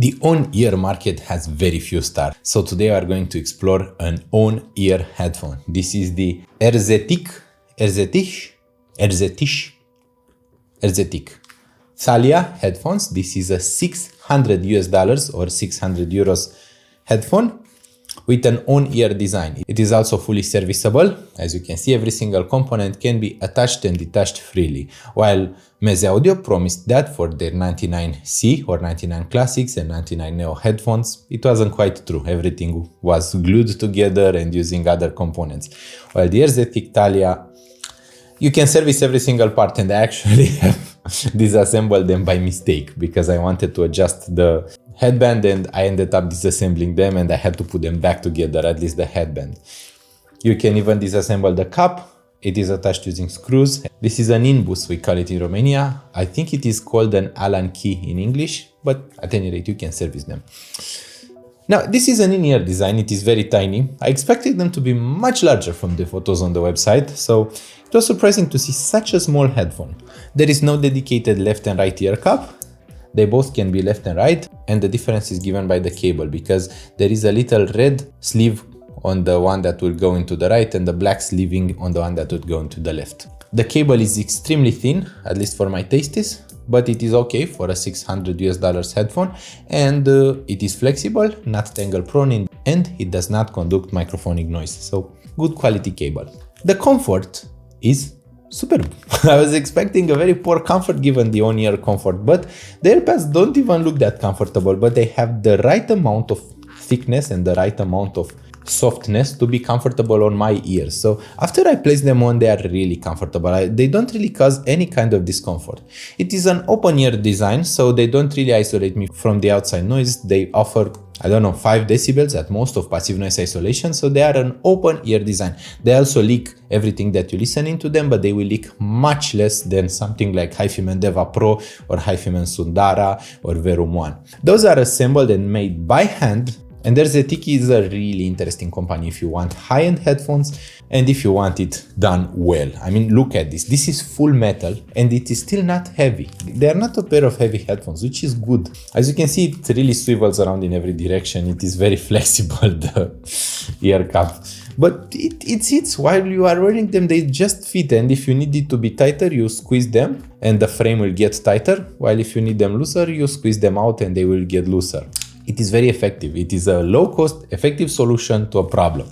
The on-ear market has very few stars, so today we are going to explore an on-ear headphone. This is the Erzetich Thalia headphones. This is a $600 or 600 euros headphone with an on-ear design. It is also fully serviceable. As you can see, every single component can be attached and detached freely. While Meze Audio promised that for their 99C or 99 Classics and 99 Neo headphones, it wasn't quite true. Everything was glued together and using other components. While the Erzetich Thalia, you can service every single part, and I actually have disassembled them by mistake because I wanted to adjust the headband and I ended up disassembling them and I had to put them back together, at least the headband. You can even disassemble the cap. It is attached using screws. This is an in-bus, we call it in Romania. I think it is called an Allen key in English, but at any rate, you can service them. Now, this is an in-ear design. It is very tiny. I expected them to be much larger from the photos on the website, so it was surprising to see such a small headphone. There is no dedicated left and right ear cup. They both can be left and right, and the difference is given by the cable because there is a little red sleeve on the one that will go into the right and the black sleeving on the one that would go into the left. The cable is extremely thin, at least for my tastes, but it is okay for a $600 headphone, and it is flexible, not tangle prone, and it does not conduct microphonic noise. So good quality cable. The comfort is superb. I was expecting a very poor comfort given the on-ear comfort, but the AirPods don't even look that comfortable, but they have the right amount of thickness and the right amount of softness to be comfortable on my ears. So after I place them on, they are really comfortable. They don't really cause any kind of discomfort. It is an open ear design, so they don't really isolate me from the outside noise. They offer, I don't know, 5 decibels at most of passive noise isolation, so they are an open ear design. They also leak everything that you listen into them, but they will leak much less than something like HiFiMan Deva Pro or HiFiMan Sundara or Verum One. Those are assembled and made by hand. And Erzetich is a really interesting company if you want high-end headphones and if you want it done well. I mean, look at this. This is full metal and it is still not heavy. They are not a pair of heavy headphones, which is good. As you can see, it really swivels around in every direction. It is very flexible, the ear cup. But it sits while you are wearing them, they just fit. And if you need it to be tighter, you squeeze them and the frame will get tighter. While if you need them looser, you squeeze them out and they will get looser. It is very effective. It is a low-cost, effective solution to a problem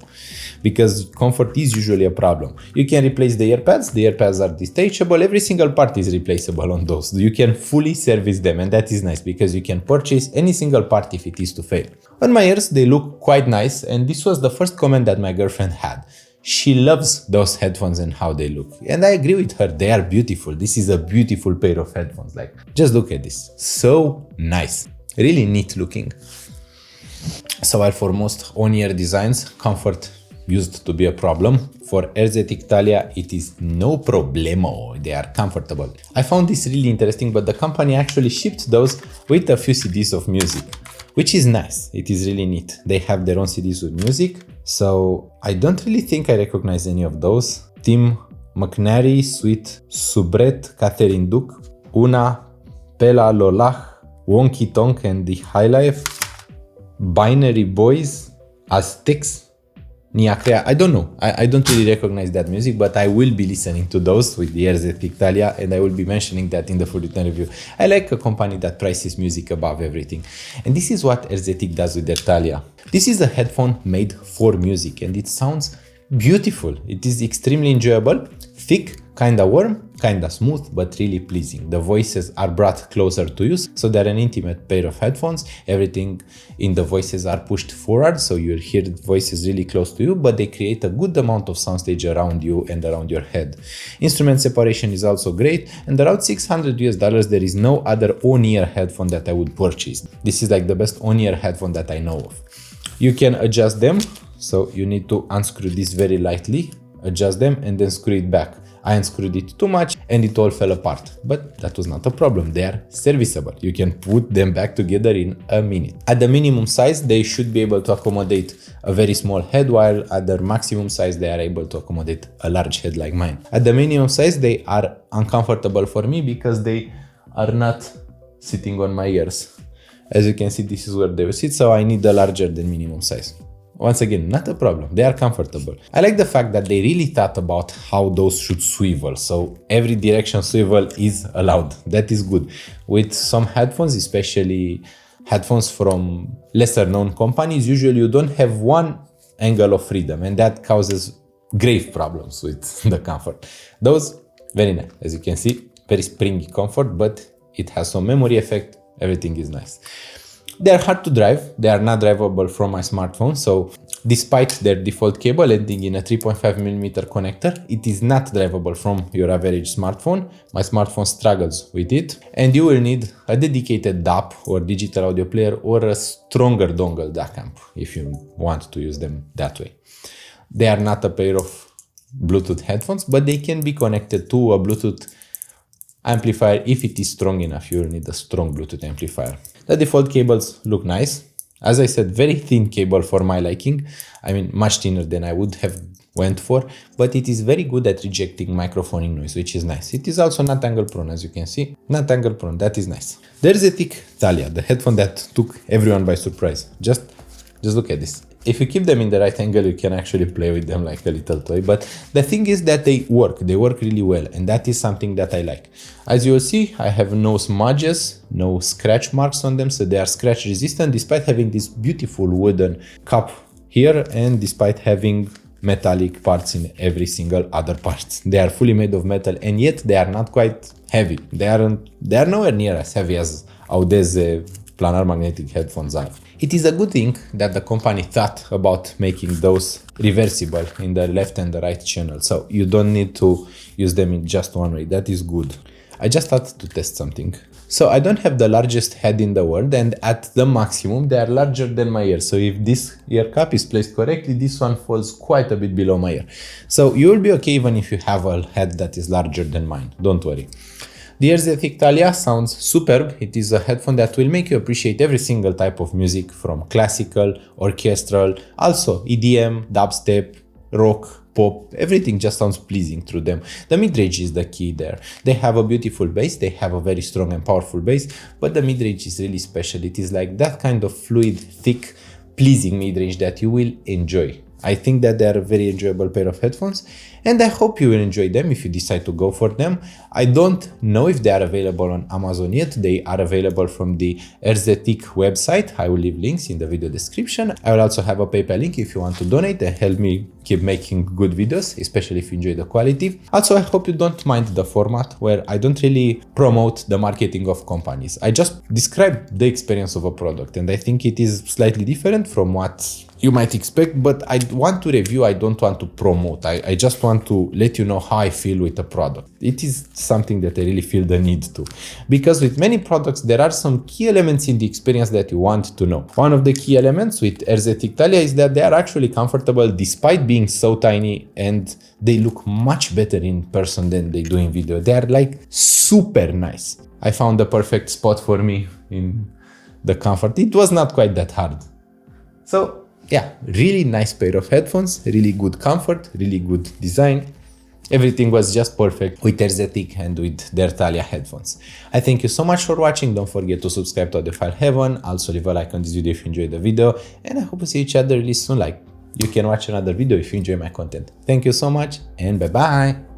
because comfort is usually a problem. You can replace the AirPods. The AirPods are detachable. Every single part is replaceable on those. You can fully service them, and that is nice because you can purchase any single part if it is to fail. On my ears, they look quite nice, and this was the first comment that my girlfriend had. She loves those headphones and how they look. And I agree with her. They are beautiful. This is a beautiful pair of headphones. Like, just look at this. So nice. Really neat looking. So while for most on-ear designs, comfort used to be a problem, for Erzetich Thalia it is no problemo. They are comfortable. I found this really interesting, but the company actually shipped those with a few CDs of music, which is nice. It is really neat. They have their own CDs with music, so I don't really think I recognize any of those. Tim McNary, Sweet Subret, Catherine Duc, Una, Pela Lolach, Wonky Tonk and the High Life, Binary Boys, Aztecs, Niacrea. I don't know. I don't really recognize that music, but I will be listening to those with the Erzetich Thalia, and I will be mentioning that in the full written review. I like a company that prices music above everything. And this is what Erzetich does with their Thalia. This is a headphone made for music, and it sounds beautiful. It is extremely enjoyable, thick, kinda warm, kinda smooth, but really pleasing. The voices are brought closer to you, so they're an intimate pair of headphones. Everything in the voices are pushed forward, so you'll hear the voices really close to you, but they create a good amount of soundstage around you and around your head. Instrument separation is also great, and around $600 there is no other on-ear headphone that I would purchase. This is like the best on-ear headphone that I know of. You can adjust them, so you need to unscrew this very lightly, adjust them, and then screw it back. I unscrewed it too much and it all fell apart, but that was not a problem. They are serviceable. You can put them back together in a minute. At the minimum size, they should be able to accommodate a very small head, while at their maximum size, they are able to accommodate a large head like mine. At the minimum size, they are uncomfortable for me because they are not sitting on my ears. As you can see, this is where they will sit, so I need a larger than minimum size. Once again, not a problem, they are comfortable. I like the fact that they really thought about how those should swivel, so every direction swivel is allowed. That is good. With some headphones, especially headphones from lesser known companies, usually you don't have one angle of freedom, and that causes grave problems with the comfort. Those, very nice. As you can see, very springy comfort, but it has some memory effect. Everything is nice. They are hard to drive. They are not drivable from my smartphone. So despite their default cable ending in a 3.5mm connector, it is not drivable from your average smartphone. My smartphone struggles with it. And you will need a dedicated DAP or digital audio player or a stronger dongle DAC amp if you want to use them that way. They are not a pair of Bluetooth headphones, but they can be connected to a Bluetooth amplifier if it is strong enough. You will need a strong Bluetooth amplifier. The default cables look nice. As I said, very thin cable for my liking. I mean, much thinner than I would have went for, but it is very good at rejecting microphoning noise, which is nice. It is also not angle prone, as you can see. Not angle prone, that is nice. The Erzetich Thalia, the headphone that took everyone by surprise. Just look at this. If you keep them in the right angle, you can actually play with them like a little toy. But the thing is that they work really well. And that is something that I like. As you will see, I have no smudges, no scratch marks on them. So they are scratch resistant, despite having this beautiful wooden cup here and despite having metallic parts in every single other part. They are fully made of metal, and yet they are not quite heavy. They are nowhere near as heavy as Audeze planar magnetic headphones are. It is a good thing that the company thought about making those reversible in the left and the right channel, so you don't need to use them in just one way. That is good. I just thought to test something. So I don't have the largest head in the world, and at the maximum they are larger than my ear. So if this ear cup is placed correctly, this one falls quite a bit below my ear. So you will be okay even if you have a head that is larger than mine. Don't worry. The Erzetich Thalia sounds superb. It is a headphone that will make you appreciate every single type of music, from classical, orchestral, also EDM, dubstep, rock, pop. Everything just sounds pleasing through them. The mid-range is the key there. They have a beautiful bass. They have a very strong and powerful bass, but the mid-range is really special. It is like that kind of fluid, thick, pleasing mid-range that you will enjoy. I think that they are a very enjoyable pair of headphones, and I hope you will enjoy them if you decide to go for them. I don't know if they are available on Amazon yet. They are available from the Erzetich website. I will leave links in the video description. I will also have a PayPal link if you want to donate and help me keep making good videos, especially if you enjoy the quality. Also, I hope you don't mind the format where I don't really promote the marketing of companies. I just describe the experience of a product, and I think it is slightly different from what you might expect, but I want to review, I don't want to promote. I just want to let you know how I feel with the product. It is something that I really feel the need to. Because with many products, there are some key elements in the experience that you want to know. One of the key elements with Erzetich Thalia is that they are actually comfortable despite being so tiny, and they look much better in person than they do in video. They are like super nice. I found the perfect spot for me in the comfort. It was not quite that hard. So yeah, really nice pair of headphones, really good comfort, really good design. Everything was just perfect with Erzetich and with their Thalia headphones. I thank you so much for watching. Don't forget to subscribe to Audiophile Heaven. Also leave a like on this video if you enjoyed the video, and I hope to see each other really soon. Like, you can watch another video if you enjoy my content. Thank you so much, and bye bye.